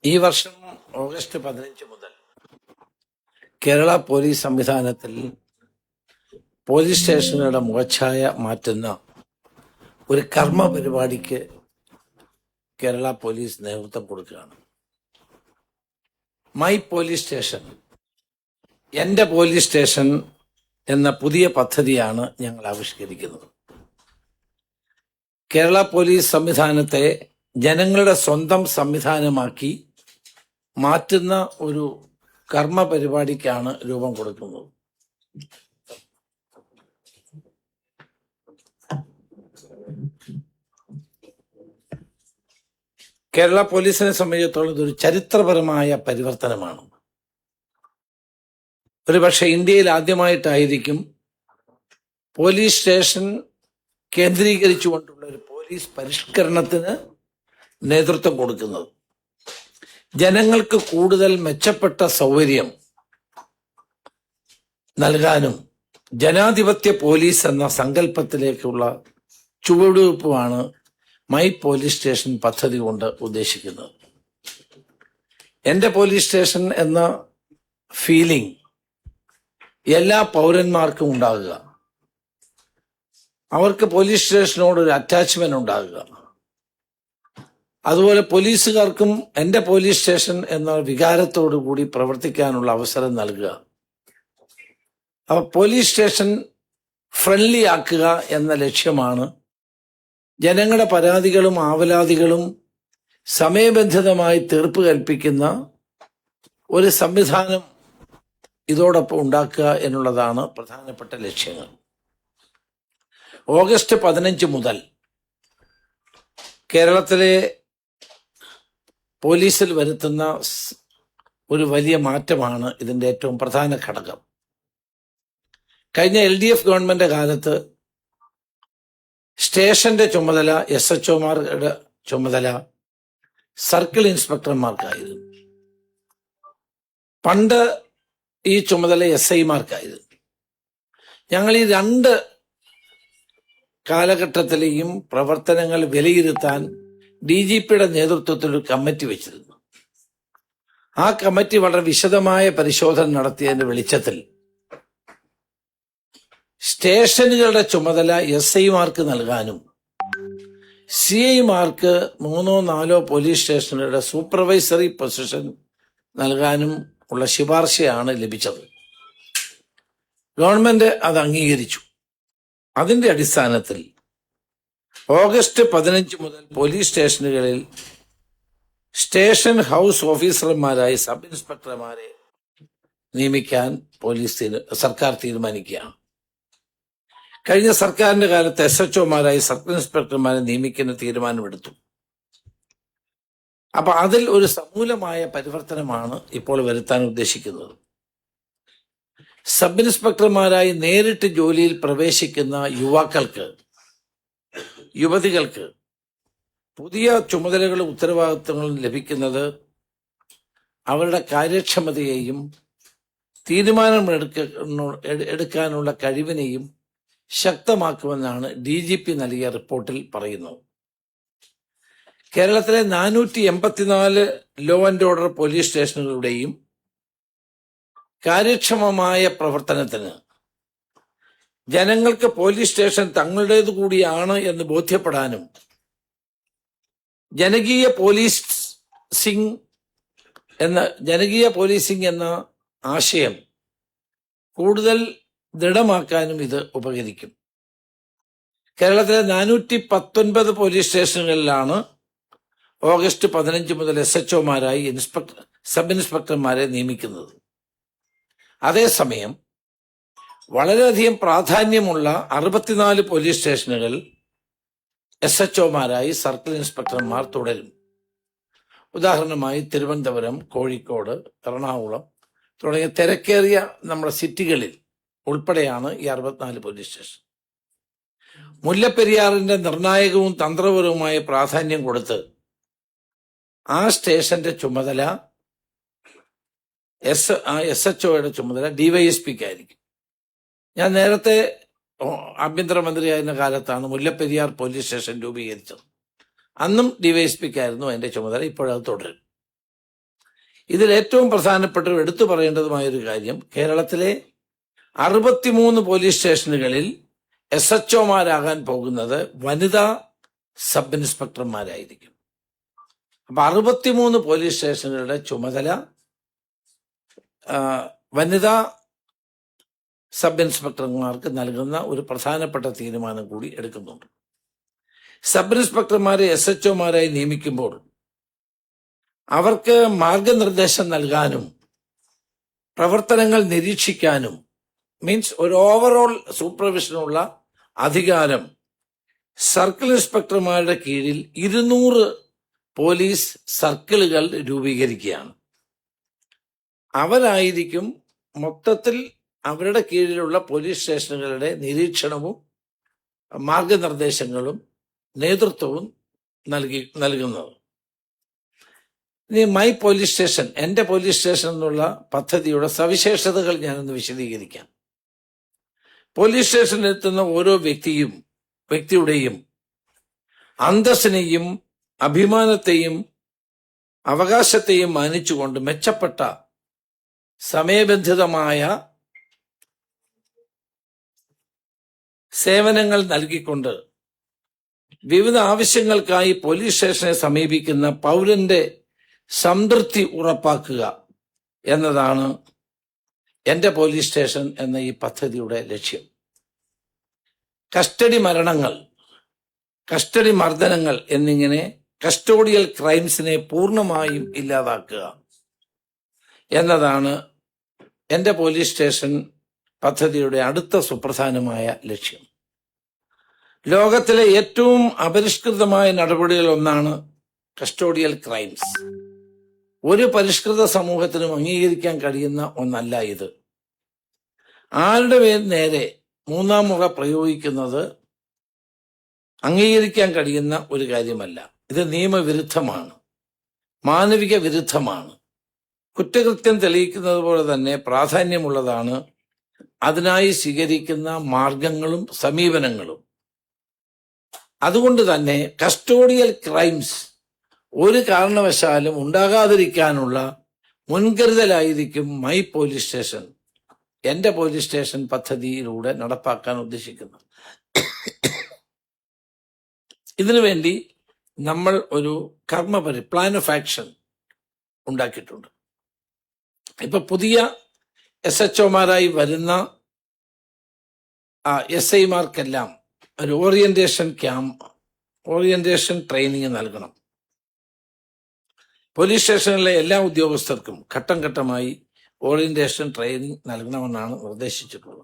ഈ വർഷം ഓഗസ്റ്റ് 15 മുതൽ കേരള പോലീസ് സംവിധാനത്തിൽ പോലീസ് സ്റ്റേഷനുകളുടെ മുഖച്ഛായ മാറ്റുന്ന ഒരു കർമ്മ പരിപാടിക്ക് കേരള പോലീസ് നേതൃത്വം കൊടുക്കുകയാണ്. മൈ പോലീസ് സ്റ്റേഷൻ, എൻ്റെ പോലീസ് സ്റ്റേഷൻ എന്ന പുതിയ പദ്ധതിയാണ് ഞങ്ങൾ ആവിഷ്കരിക്കുന്നത്. കേരള പോലീസ് സംവിധാനത്തെ ജനങ്ങളുടെ സ്വന്തം സംവിധാനമാക്കി മാറ്റുന്ന ഒരു കർമ്മ പരിപാടിക്കാണ് രൂപം കൊടുക്കുന്നത്. കേരള പോലീസിനെ സംബന്ധിച്ചിടത്തോളം ഇതൊരു ചരിത്രപരമായ പരിവർത്തനമാണ്. ഒരുപക്ഷെ ഇന്ത്യയിൽ ആദ്യമായിട്ടായിരിക്കും പോലീസ് സ്റ്റേഷൻ കേന്ദ്രീകരിച്ചുകൊണ്ടുള്ള ഒരു പോലീസ് പരിഷ്കരണത്തിന് നേതൃത്വം കൊടുക്കുന്നത്. ജനങ്ങൾക്ക് കൂടുതൽ മെച്ചപ്പെട്ട സൗകര്യം നൽകാനും ജനാധിപത്യ പോലീസ് എന്ന സങ്കല്പത്തിലേക്കുള്ള ചുവടുവയ്പ്പാണ് മൈ പോലീസ് സ്റ്റേഷൻ പദ്ധതി കൊണ്ട് ഉദ്ദേശിക്കുന്നത്. എൻ്റെ പോലീസ് സ്റ്റേഷൻ എന്ന ഫീലിംഗ് എല്ലാ പൗരന്മാർക്കും ഉണ്ടാകുക, അവർക്ക് പോലീസ് സ്റ്റേഷനോട് ഒരു അറ്റാച്ച്മെന്റ് ഉണ്ടാകുക, അതുപോലെ പോലീസുകാർക്കും എൻ്റെ പോലീസ് സ്റ്റേഷൻ എന്ന വികാരത്തോടു കൂടി പ്രവർത്തിക്കാനുള്ള അവസരം നൽകുക. അപ്പൊ പോലീസ് സ്റ്റേഷൻ ഫ്രണ്ട്ലി ആക്കുക എന്ന ലക്ഷ്യമാണ് ജനങ്ങളുടെ പരാതികളും ആവലാതികളും സമയബന്ധിതമായി തീർപ്പ് കൽപ്പിക്കുന്ന ഒരു സംവിധാനം ഇതോടൊപ്പം ഉണ്ടാക്കുക എന്നുള്ളതാണ് പ്രധാനപ്പെട്ട ലക്ഷ്യങ്ങൾ. ഓഗസ്റ്റ് 15 മുതൽ കേരളത്തിലെ പോലീസിൽ വരുത്തുന്ന ഒരു വലിയ മാറ്റമാണ് ഇതിന്റെ ഏറ്റവും പ്രധാന ഘടകം. കഴിഞ്ഞ LDF ഗവൺമെന്റ് കാലത്ത് സ്റ്റേഷന്റെ ചുമതല SHOമാരുടെ ചുമതല സർക്കിൾ ഇൻസ്പെക്ടർമാർക്കായിരുന്നു. പണ്ട് ഈ ചുമതല SIമാർക്കായിരുന്നു. ഞങ്ങൾ ഈ രണ്ട് കാലഘട്ടത്തിലെയും പ്രവർത്തനങ്ങൾ വിലയിരുത്താൻ DGPയുടെ നേതൃത്വത്തിൽ ഒരു കമ്മിറ്റി വെച്ചിരുന്നു. ആ കമ്മിറ്റി വളരെ വിശദമായ പരിശോധന നടത്തിയതിന്റെ വെളിച്ചത്തിൽ സ്റ്റേഷനുകളുടെ ചുമതല SIമാർക്ക് നൽകാനും CIമാർക്ക് 3-4 പോലീസ് സ്റ്റേഷനുകളുടെ സൂപ്പർവൈസറി പൊസിഷൻ നൽകാനും ഉള്ള ശുപാർശയാണ് ലഭിച്ചത്. ഗവൺമെന്റ് അത് അംഗീകരിച്ചു. അതിന്റെ അടിസ്ഥാനത്തിൽ ഓഗസ്റ്റ് 15 മുതൽ പോലീസ് സ്റ്റേഷനുകളിൽ സ്റ്റേഷൻ ഹൗസ് ഓഫീസർമാരായി സബ് ഇൻസ്പെക്ടർമാരെ നിയമിക്കാൻ സർക്കാർ തീരുമാനിക്കുകയാണ്. കഴിഞ്ഞ സർക്കാരിന്റെ കാലത്ത് SHOമാരായി സബ് ഇൻസ്പെക്ടർമാരെ നിയമിക്കുന്ന തീരുമാനമെടുത്തു. അപ്പൊ അതിൽ ഒരു സമൂലമായ പരിവർത്തനമാണ് ഇപ്പോൾ വരുത്താൻ ഉദ്ദേശിക്കുന്നത്. സബ് ഇൻസ്പെക്ടർമാരായി നേരിട്ട് ജോലിയിൽ പ്രവേശിക്കുന്ന യുവതികൾക്ക് പുതിയ ചുമതലകളും ഉത്തരവാദിത്തങ്ങളും ലഭിക്കുന്നത് അവരുടെ കാര്യക്ഷമതയെയും എടുക്കാനുള്ള കഴിവിനെയും ശക്തമാക്കുമെന്നാണ് DGP നൽകിയ റിപ്പോർട്ടിൽ പറയുന്നത്. കേരളത്തിലെ 484 ലോ ആൻഡ് ഓർഡർ പോലീസ് സ്റ്റേഷനുകളുടെയും കാര്യക്ഷമമായ പ്രവർത്തനത്തിന് ജനങ്ങൾക്ക് പോലീസ് സ്റ്റേഷൻ തങ്ങളുടേതു കൂടിയാണ് എന്ന് ബോധ്യപ്പെടാനും ജനകീയ പോലീസിംഗ് എന്ന ആശയം കൂടുതൽ ദൃഢമാക്കാനും ഇത് ഉപകരിക്കും. കേരളത്തിലെ 419 പോലീസ് സ്റ്റേഷനുകളിലാണ് ഓഗസ്റ്റ് 15 മുതൽ SHOമാരായി സബ് ഇൻസ്പെക്ടർമാരെ നിയമിക്കുന്നത്. അതേസമയം വളരെയധികം പ്രാധാന്യമുള്ള 64 പോലീസ് സ്റ്റേഷനുകൾ SHOമാരായി സർക്കിൾ ഇൻസ്പെക്ടർമാർ തുടരും. ഉദാഹരണമായി തിരുവനന്തപുരം, കോഴിക്കോട്, എറണാകുളം തുടങ്ങിയ തിരക്കേറിയ നമ്മുടെ സിറ്റികളിൽ ഉൾപ്പെടെയാണ് ഈ 64 പോലീസ് സ്റ്റേഷൻ. മുല്ലപ്പെരിയാറിന്റെ നിർണായകവും തന്ത്രപരവുമായ പ്രാധാന്യം കൊടുത്ത് ആ സ്റ്റേഷന്റെ ചുമതല SHOയുടെ ചുമതല DYSPക്കായിരിക്കും. ഞാൻ നേരത്തെ ആഭ്യന്തരമന്ത്രിയായിരുന്ന കാലത്താണ് മുല്ലപ്പെരിയാർ പോലീസ് സ്റ്റേഷൻ രൂപീകരിച്ചത്. അന്നും DYSPക്കായിരുന്നു അതിന്റെ ചുമതല. ഇപ്പോഴത് തുടരും. ഇതിൽ ഏറ്റവും പ്രധാനപ്പെട്ട എടുത്തു പറയേണ്ടതുമായൊരു കാര്യം, കേരളത്തിലെ 63 പോലീസ് സ്റ്റേഷനുകളിൽ SHOമാരാകാൻ പോകുന്നത് വനിതാ സബ് ഇൻസ്പെക്ടർമാരായിരിക്കും. അപ്പൊ 63 പോലീസ് സ്റ്റേഷനുകളുടെ ചുമതല വനിതാ സബ് ഇൻസ്പെക്ടർമാർക്ക് നൽകുന്ന ഒരു പ്രധാനപ്പെട്ട തീരുമാനം കൂടി എടുക്കുന്നുണ്ട്. സബ് ഇൻസ്പെക്ടർമാരെ SHOമാരായി നിയമിക്കുമ്പോൾ അവർക്ക് മാർഗനിർദ്ദേശം നൽകാനും പ്രവർത്തനങ്ങൾ നിരീക്ഷിക്കാനും മീൻസ് ഒരു ഓവറോൾ സൂപ്പർവിഷനുള്ള അധികാരം സർക്കിൾ ഇൻസ്പെക്ടർമാരുടെ കീഴിൽ 200 പോലീസ് സർക്കിളുകൾ രൂപീകരിക്കുകയാണ്. അവരായിരിക്കും മൊത്തത്തിൽ അവരുടെ കീഴിലുള്ള പോലീസ് സ്റ്റേഷനുകളുടെ നിരീക്ഷണവും മാർഗനിർദ്ദേശങ്ങളും നേതൃത്വവും നൽകുന്നത്. ഇനി മൈ പോലീസ് സ്റ്റേഷൻ, എന്റെ പോലീസ് സ്റ്റേഷൻ എന്നുള്ള പദ്ധതിയുടെ സവിശേഷതകൾ ഞാനൊന്ന് വിശദീകരിക്കാം. പോലീസ് സ്റ്റേഷനിൽ എത്തുന്ന ഓരോ വ്യക്തിയുടെയും അന്തസ്സിനെയും അഭിമാനത്തെയും അവകാശത്തെയും മാനിച്ചുകൊണ്ട് മെച്ചപ്പെട്ട സമയബന്ധിതമായ സേവനങ്ങൾ നൽകിക്കൊണ്ട് വിവിധ ആവശ്യങ്ങൾക്കായി പോലീസ് സ്റ്റേഷനെ സമീപിക്കുന്ന പൗരന്റെ സംതൃപ്തി ഉറപ്പാക്കുക എന്നതാണ് എന്റെ പോലീസ് സ്റ്റേഷൻ എന്ന ഈ പദ്ധതിയുടെ ലക്ഷ്യം. കസ്റ്റഡി മരണങ്ങൾ, കസ്റ്റഡി മർദ്ദനങ്ങൾ എന്നിങ്ങനെ കസ്റ്റോഡിയൽ ക്രൈംസിനെ പൂർണ്ണമായും ഇല്ലാതാക്കുക എന്നതാണ് എന്റെ പോലീസ് സ്റ്റേഷൻ പദ്ധതിയുടെ അടുത്ത സുപ്രധാനമായ ലക്ഷ്യം. ലോകത്തിലെ ഏറ്റവും അപരിഷ്കൃതമായ നടപടികളിൽ ഒന്നാണ് കസ്റ്റോഡിയൽ ക്രൈംസ്. ഒരു പരിഷ്കൃത സമൂഹത്തിനും അംഗീകരിക്കാൻ കഴിയുന്ന ഒന്നല്ല ഇത്. ആരുടെ നേരെ മൂന്നാം മുറ പ്രയോഗിക്കുന്നത് അംഗീകരിക്കാൻ കഴിയുന്ന ഒരു കാര്യമല്ല. ഇത് നിയമവിരുദ്ധമാണ്, മാനവിക വിരുദ്ധമാണ്. കുറ്റകൃത്യം തെളിയിക്കുന്നത് പോലെ തന്നെ പ്രാധാന്യമുള്ളതാണ് അതിനായി സ്വീകരിക്കുന്ന മാർഗങ്ങളും സമീപനങ്ങളും. അതുകൊണ്ട് തന്നെ കസ്റ്റോഡിയൽ ക്രൈംസ് ഒരു കാരണവശാലും ഉണ്ടാകാതിരിക്കാനുള്ള മുൻകരുതലായിരിക്കും മൈ പോലീസ് സ്റ്റേഷൻ, എന്റെ പോലീസ് സ്റ്റേഷൻ പദ്ധതിയിലൂടെ നടപ്പാക്കാൻ ഉദ്ദേശിക്കുന്നത്. ഇതിനുവേണ്ടി നമ്മൾ ഒരു പ്ലാൻ ഓഫ് ആക്ഷൻ ഉണ്ടാക്കിയിട്ടുണ്ട്. ഇപ്പൊ പുതിയ SHOമാരായി വരുന്ന SIമാർക്കെല്ലാം ഒരു ഓറിയന്റേഷൻ ട്രെയിനിങ് നൽകണം. പോലീസ് സ്റ്റേഷനിലെ എല്ലാ ഉദ്യോഗസ്ഥർക്കും ഘട്ടം ഘട്ടമായി ഓറിയന്റേഷൻ ട്രെയിനിങ് നൽകണമെന്നാണ് നിർദ്ദേശിച്ചിട്ടുള്ളത്.